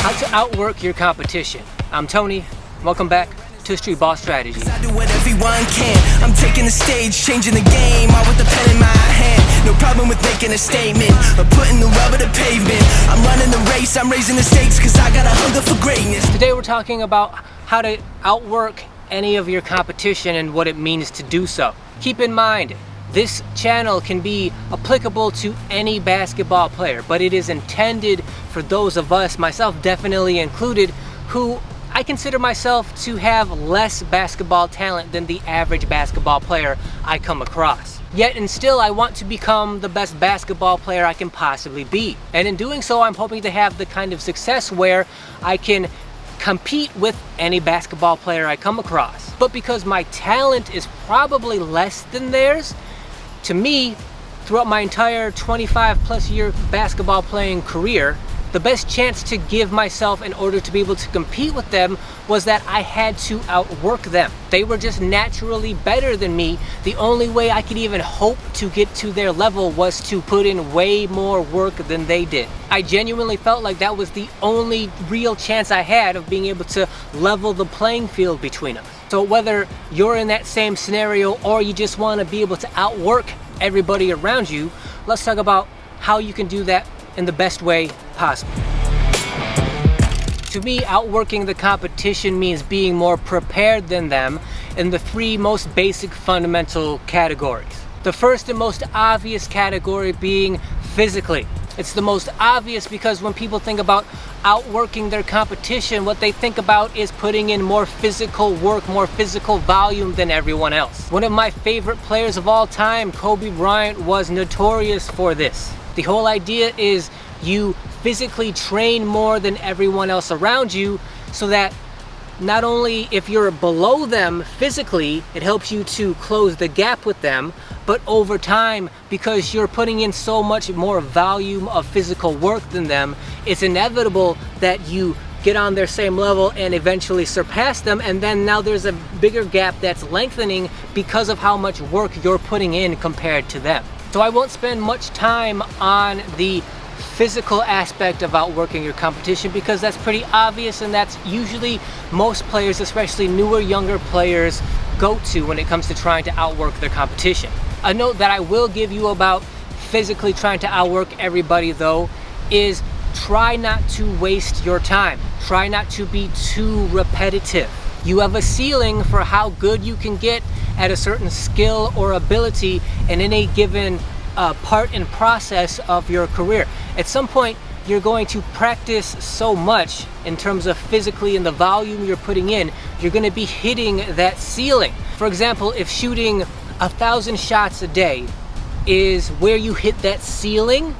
How to outwork your competition. I'm Tony. Welcome back to Streetball Strategies. I do what everyone can. I'm taking the stage, changing the game, all with the pen in my hand. No problem with making a statement, or putting the rubber to pavement. I'm running the race, I'm raising the stakes, cause I got a hunger for greatness. Today we're talking about how to outwork any of your competition and what it means to do so. Keep in mind, this channel can be applicable to any basketball player, but it is intended for those of us, myself definitely included, who I consider myself to have less basketball talent than the average basketball player I come across. Yet and still, I want to become the best basketball player I can possibly be. And in doing so, I'm hoping to have the kind of success where I can compete with any basketball player I come across. But because my talent is probably less than theirs, to me, throughout my entire 25+ year basketball playing career, the best chance to give myself in order to be able to compete with them was that I had to outwork them. They were just naturally better than me. The only way I could even hope to get to their level was to put in way more work than they did. I genuinely felt like that was the only real chance I had of being able to level the playing field between us. So whether you're in that same scenario or you just want to be able to outwork everybody around you, let's talk about how you can do that in the best way possible. To me, outworking the competition means being more prepared than them in the three most basic fundamental categories. The first and most obvious category being physically. It's the most obvious because when people think about outworking their competition, what they think about is putting in more physical work, more physical volume than everyone else. One of my favorite players of all time, Kobe Bryant, was notorious for this. The whole idea is you physically train more than everyone else around you so that not only if you're below them physically, it helps you to close the gap with them, but over time, because you're putting in so much more volume of physical work than them, it's inevitable that you get on their same level and eventually surpass them, and then now there's a bigger gap that's lengthening because of how much work you're putting in compared to them. So I won't spend much time on the physical aspect of outworking your competition because that's pretty obvious, and that's usually most players, especially newer, younger players, go to when it comes to trying to outwork their competition. A note that I will give you about physically trying to outwork everybody though is try not to waste your time. Try not to be too repetitive. You have a ceiling for how good you can get at a certain skill or ability in any given part and process of your career. At some point, you're going to practice so much in terms of physically and the volume you're putting in, you're going to be hitting that ceiling. For example, if shooting 1,000 shots a day is where you hit that ceiling,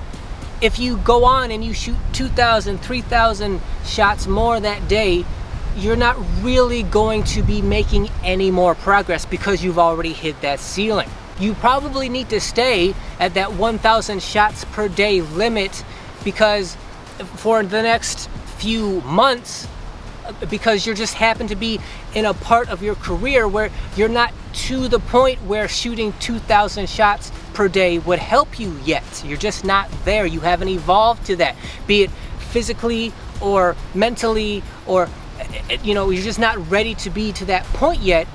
if you go on and you shoot 2,000, 3,000 shots more that day, you're not really going to be making any more progress because you've already hit that ceiling. You probably need to stay at that 1,000 shots per day limit because for the next few months, because you just happen to be in a part of your career where you're not to the point where shooting 2,000 shots per day would help you yet. You're just not there. You haven't evolved to that, be it physically or mentally, or you're just not ready to be to that point yet.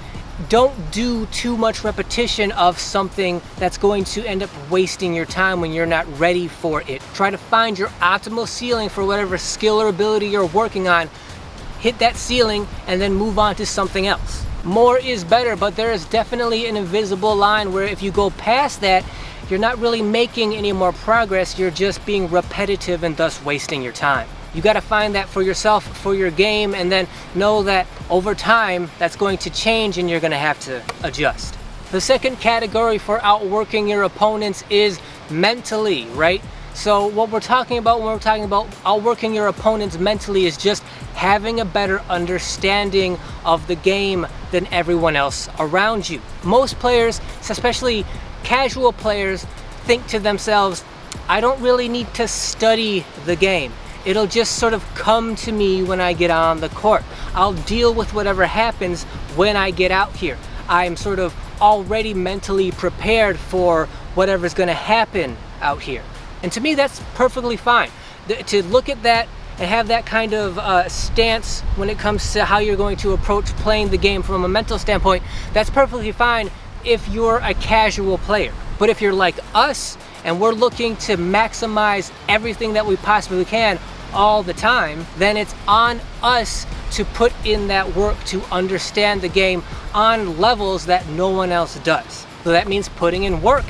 Don't do too much repetition of something that's going to end up wasting your time when you're not ready for it. Try to find your optimal ceiling for whatever skill or ability you're working on. Hit that ceiling and then move on to something else. More is better, but there is definitely an invisible line where if you go past that, you're not really making any more progress. You're just being repetitive and thus wasting your time. You got to find that for yourself, for your game, and then know that over time that's going to change and you're going to have to adjust. The second category for outworking your opponents is mentally, right? So what we're talking about when we're talking about outworking your opponents mentally is just having a better understanding of the game than everyone else around you. Most players, especially casual players, think to themselves, I don't really need to study the game. It'll just sort of come to me when I get on the court. I'll deal with whatever happens when I get out here. I'm sort of already mentally prepared for whatever's going to happen out here. And to me, that's perfectly fine. To look at that and have that kind of stance when it comes to how you're going to approach playing the game from a mental standpoint, that's perfectly fine if you're a casual player. But if you're like us and we're looking to maximize everything that we possibly can all the time, then it's on us to put in that work to understand the game on levels that no one else does. So that means putting in work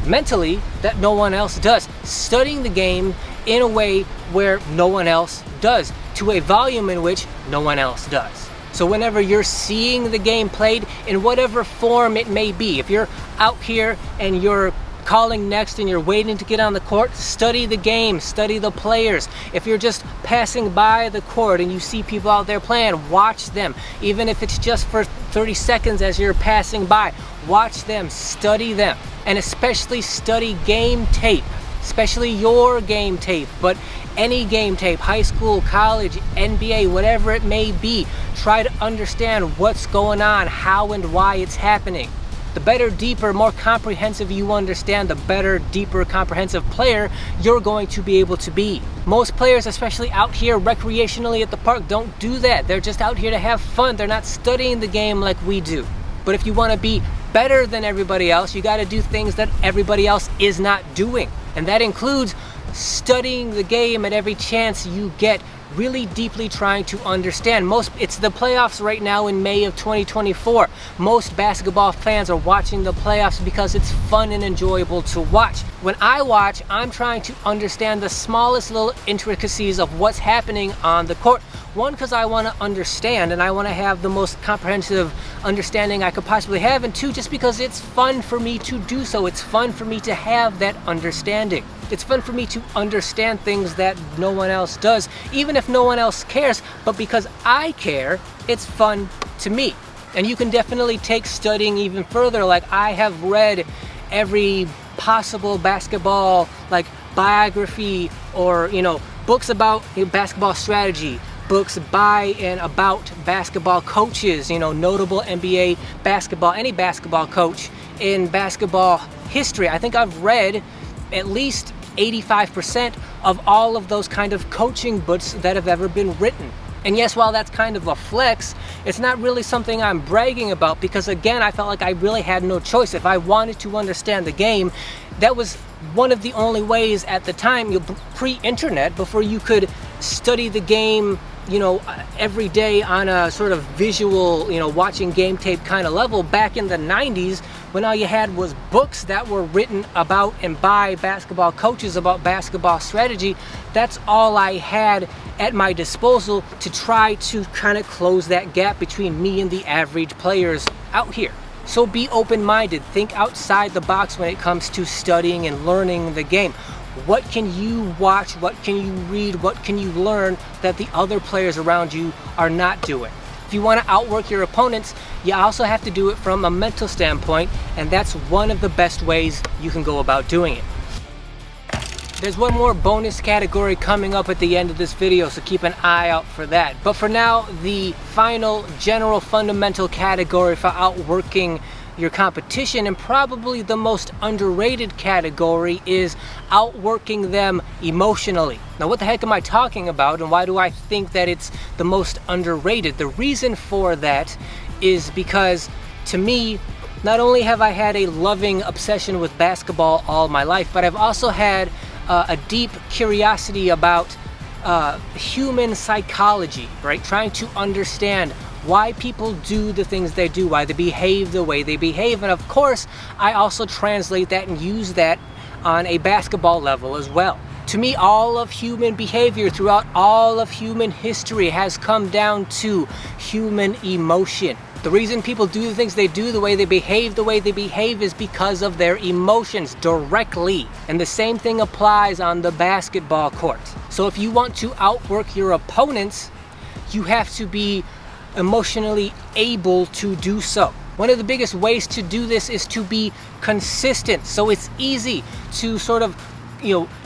mentally that no one else does, studying the game in a way where no one else does, to a volume in which no one else does. So whenever you're seeing the game played in whatever form it may be, if you're out here and you're calling next and you're waiting to get on the court, study the game, study the players. If you're just passing by the court and you see people out there playing, watch them. Even if it's just for 30 seconds as you're passing by, watch them, study them. And especially study game tape, especially your game tape, but any game tape, high school, college, NBA, whatever it may be. Try to understand what's going on, how and why it's happening. The better, deeper, more comprehensive you understand, the better, deeper, comprehensive player you're going to be able to be. Most players, especially out here recreationally at the park, don't do that. They're just out here to have fun. They're not studying the game like we do. But if you want to be better than everybody else, you got to do things that everybody else is not doing. And that includes studying the game at every chance you get, really deeply trying to understand. It's the playoffs right now in May of 2024. Most basketball fans are watching the playoffs because it's fun and enjoyable to watch. When I watch, I'm trying to understand the smallest little intricacies of what's happening on the court. One, because I want to understand and I want to have the most comprehensive understanding I could possibly have, and two, just because it's fun for me to do so. It's fun for me to have that understanding. It's fun for me to understand things that no one else does, even if no one else cares, but because I care, it's fun to me. And you can definitely take studying even further. Like, I have read every possible basketball biography or books about basketball strategy, books by and about basketball coaches, notable NBA basketball, any basketball coach in basketball history. I think I've read at least 85% of all of those kind of coaching books that have ever been written. And yes, while that's kind of a flex, it's not really something I'm bragging about, because again, I felt like I really had no choice. If I wanted to understand the game, that was one of the only ways at the time, pre-internet, before you could study the game every day on a sort of visual, watching game tape kind of level. Back in the 90s, when all you had was books that were written about and by basketball coaches about basketball strategy, that's all I had at my disposal to try to kind of close that gap between me and the average players out here. So be open-minded, think outside the box when it comes to studying and learning the game. What can you watch? What can you read? What can you learn that the other players around you are not doing? If you want to outwork your opponents, you also have to do it from a mental standpoint, and that's one of the best ways you can go about doing it. There's one more bonus category coming up at the end of this video, so keep an eye out for that. But for now, the final general fundamental category for outworking your competition, and probably the most underrated category, is outworking them emotionally. Now, what the heck am I talking about, and why do I think that it's the most underrated? The reason for that is because, to me, not only have I had a loving obsession with basketball all my life, but I've also had a deep curiosity about human psychology, right? Trying to understand why people do the things they do, why they behave the way they behave. And of course, I also translate that and use that on a basketball level as well. To me, all of human behavior throughout all of human history has come down to human emotion. The reason people do the things they do, the way they behave is because of their emotions directly. And the same thing applies on the basketball court. So if you want to outwork your opponents, you have to be emotionally able to do so. One of the biggest ways to do this is to be consistent. So it's easy to sort of,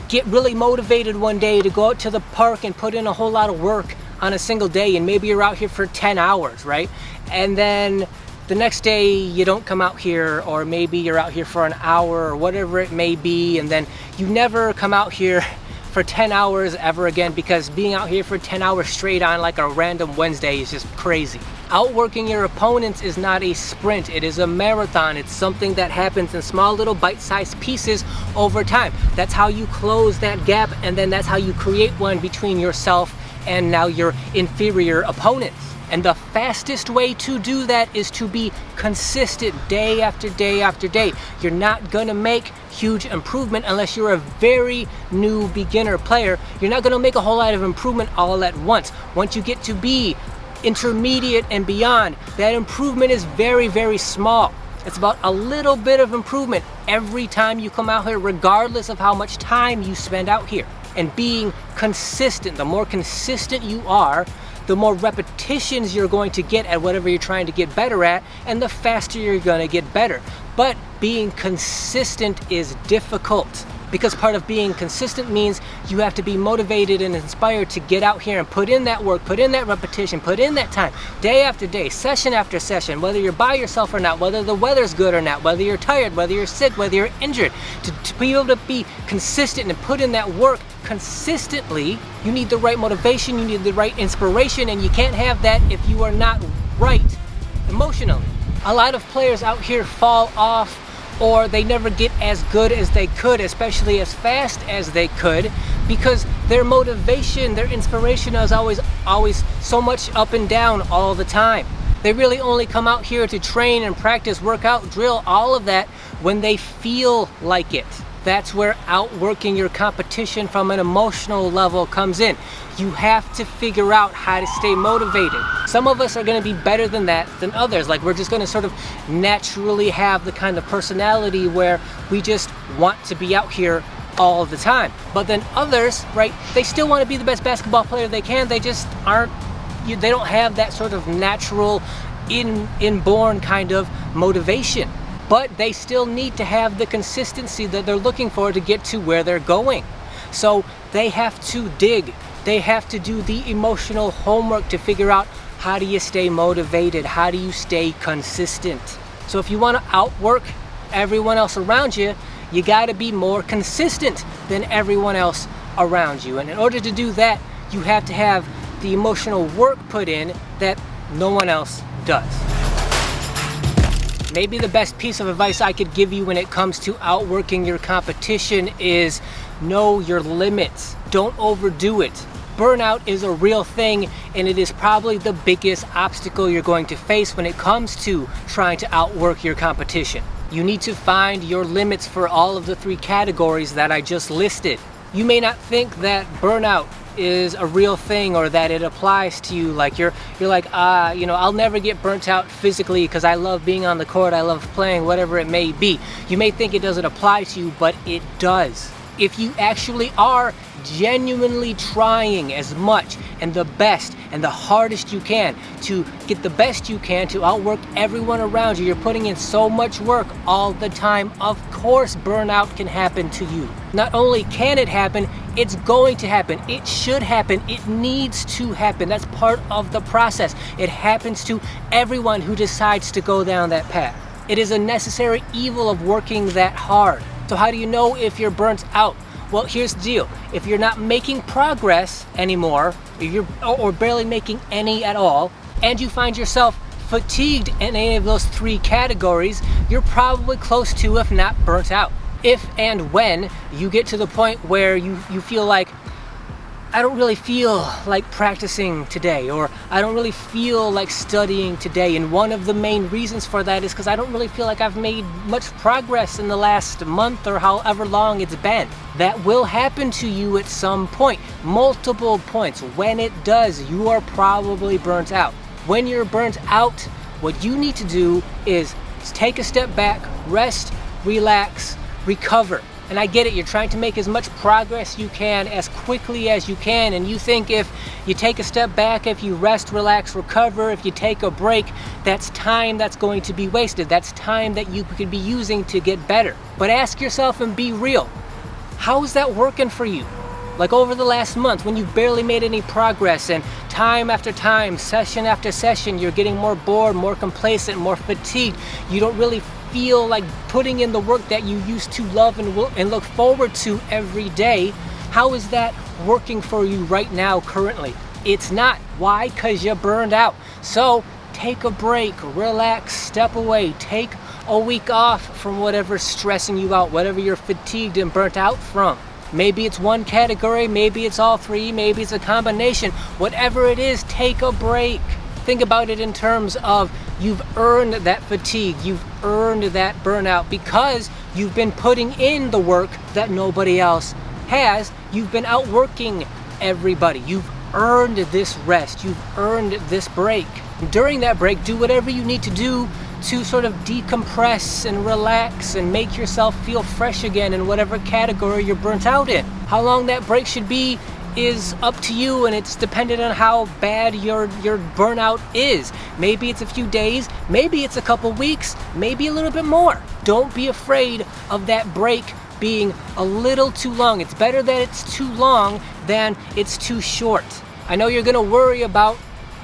get really motivated one day to go out to the park and put in a whole lot of work on a single day, and maybe you're out here for 10 hours, right? And then the next day you don't come out here, or maybe you're out here for an hour or whatever it may be, and then you never come out here for 10 hours ever again, because being out here for 10 hours straight on like a random Wednesday is just crazy. Outworking your opponents is not a sprint, it is a marathon. It's something that happens in small little bite-sized pieces over time. That's how you close that gap, and then that's how you create one between yourself and now your inferior opponents. And the fastest way to do that is to be consistent day after day after day. You're not gonna make huge improvement unless you're a very new beginner player. You're not gonna make a whole lot of improvement all at once. Once you get to be intermediate and beyond, that improvement is very, very small. It's about a little bit of improvement every time you come out here, regardless of how much time you spend out here. And being consistent, the more consistent you are, the more repetitions you're going to get at whatever you're trying to get better at, and the faster you're going to get better. But being consistent is difficult, because part of being consistent means you have to be motivated and inspired to get out here and put in that work, put in that repetition, put in that time, day after day, session after session, whether you're by yourself or not, whether the weather's good or not, whether you're tired, whether you're sick, whether you're injured. To be able to be consistent and put in that work consistently, you need the right motivation, you need the right inspiration, and you can't have that if you are not right emotionally. A lot of players out here fall off, or they never get as good as they could, especially as fast as they could, because their motivation, their inspiration is always so much up and down all the time. They really only come out here to train and practice, work out, drill, all of that when they feel like it. That's where outworking your competition from an emotional level comes in. You have to figure out how to stay motivated. Some of us are going to be better than that than others. Like, we're just going to sort of naturally have the kind of personality where we just want to be out here all the time. But then others, right, they still want to be the best basketball player they can. They just aren't, they don't have that sort of natural, inborn kind of motivation. But they still need to have the consistency that they're looking for to get to where they're going. So they have to dig. They have to do the emotional homework to figure out, how do you stay motivated? How do you stay consistent? So if you want to outwork everyone else around you, you got to be more consistent than everyone else around you. And in order to do that, you have to have the emotional work put in that no one else does. Maybe the best piece of advice I could give you when it comes to outworking your competition is know your limits. Don't overdo it. Burnout is a real thing, and it is probably the biggest obstacle you're going to face when it comes to trying to outwork your competition. You need to find your limits for all of the 3 categories that I just listed. You may not think that burnout is a real thing, or that it applies to you. Like you're like, I'll never get burnt out physically because I love being on the court, I love playing, whatever it may be. You may think it doesn't apply to you, but it does. If you actually are genuinely trying as much and the best and the hardest you can to get the best you can to outwork everyone around you, you're putting in so much work all the time, of course burnout can happen to you. Not only can it happen, it's going to happen. It should happen. It needs to happen. That's part of the process. It happens to everyone who decides to go down that path. It is a necessary evil of working that hard. So how do you know if you're burnt out? Well, here's the deal. If you're not making progress anymore, or barely making any at all, and you find yourself fatigued in any of those 3 categories, you're probably close to, if not burnt out. If and when you get to the point where you feel like, I don't really feel like practicing today, or I don't really feel like studying today. And one of the main reasons for that is because I don't really feel like I've made much progress in the last month or however long it's been. That will happen to you at some point, multiple points. When it does, you are probably burnt out. When you're burnt out, what you need to do is take a step back, rest, relax, recover. And I get it, you're trying to make as much progress you can as quickly as you can, and you think if you take a step back, if you rest, relax, recover, if you take a break, that's time that's going to be wasted. That's time that you could be using to get better. But ask yourself and be real. How is that working for you? Like over the last month, when you've barely made any progress, and time after time, session after session, you're getting more bored, more complacent, more fatigued. You don't really feel like putting in the work that you used to love and look forward to every day. How is that working for you right now currently? It's not. Why? Because you're burned out. So take a break, relax, step away, take a week off from whatever's stressing you out, whatever you're fatigued and burnt out from. Maybe it's one category, maybe it's all three, maybe it's a combination. Whatever it is, take a break. Think about it in terms of you've earned that fatigue, you've earned that burnout because you've been putting in the work that nobody else has. You've been outworking everybody. You've earned this rest, you've earned this break. During that break, do whatever you need to do to sort of decompress and relax and make yourself feel fresh again in whatever category you're burnt out in. How long that break should be is up to you, and it's dependent on how bad your burnout is. Maybe it's a few days, maybe it's a couple weeks, maybe a little bit more. Don't be afraid of that break being a little too long. It's better that it's too long than it's too short. I know you're gonna worry about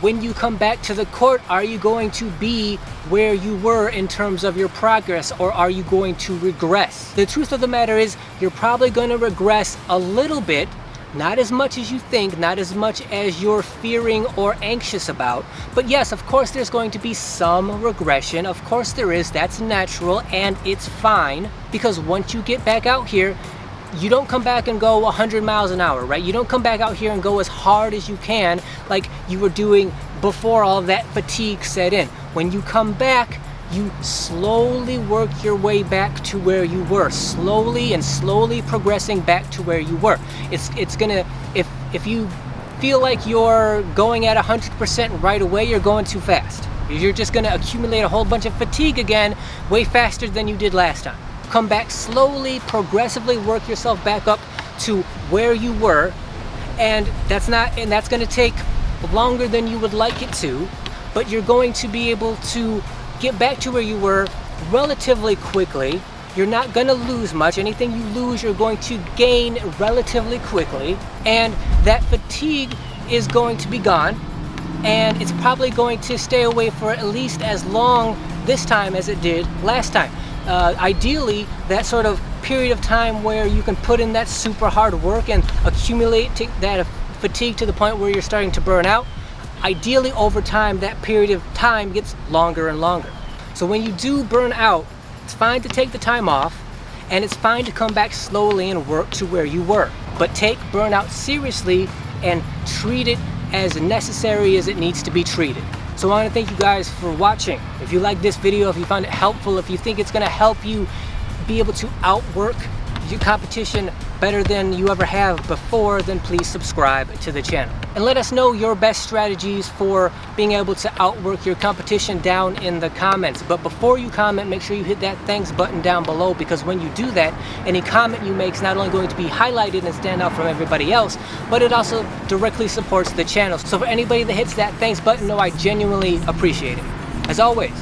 when you come back to the court, are you going to be where you were in terms of your progress, or are you going to regress? The truth of the matter is you're probably going to regress a little bit, not as much as you think, not as much as you're fearing or anxious about. But yes, of course there's going to be some regression. Of course there is. That's natural and it's fine, because once you get back out here, you don't come back and go 100 miles an hour, right? You don't come back out here and go as hard as you can like you were doing before all of that fatigue set in. When you come back, you slowly work your way back to where you were, slowly progressing back to where you were. It's gonna, if you feel like you're going at 100% right away, you're going too fast. You're just gonna accumulate a whole bunch of fatigue again, way faster than you did last time. Come back slowly, progressively work yourself back up to where you were, and that's going to take longer than you would like it to, but you're going to be able to get back to where you were relatively quickly. You're not going to lose much. Anything you lose, you're going to gain relatively quickly, and that fatigue is going to be gone, and it's probably going to stay away for at least as long this time as it did last time. Ideally, that sort of period of time where you can put in that super hard work and accumulate that fatigue to the point where you're starting to burn out, ideally over time that period of time gets longer and longer. So when you do burn out, it's fine to take the time off, and it's fine to come back slowly and work to where you were. But take burnout seriously and treat it as necessary as it needs to be treated. So I want to thank you guys for watching. If you like this video, if you found it helpful, if you think it's going to help you be able to outwork your competition better than you ever have before, then please subscribe to the channel. And let us know your best strategies for being able to outwork your competition down in the comments. But before you comment, make sure you hit that thanks button down below, because when you do that, any comment you make is not only going to be highlighted and stand out from everybody else, but it also directly supports the channel. So for anybody that hits that thanks button, know I genuinely appreciate it. As always,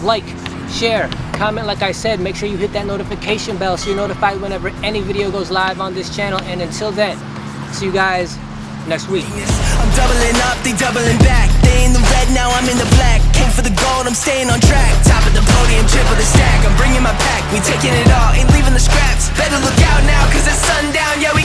like, share, comment, like I said, make sure you hit that notification bell so you're notified whenever any video goes live on this channel. And until then, see you guys next week. I'm doubling up, they doubling back. They in the red, now I'm in the black. Came for the gold, I'm staying on track. Top of the podium, triple the stack. I'm bringing my pack, we taking it all, ain't leaving the scraps. Better look out now, cause it's sundown, yeah, we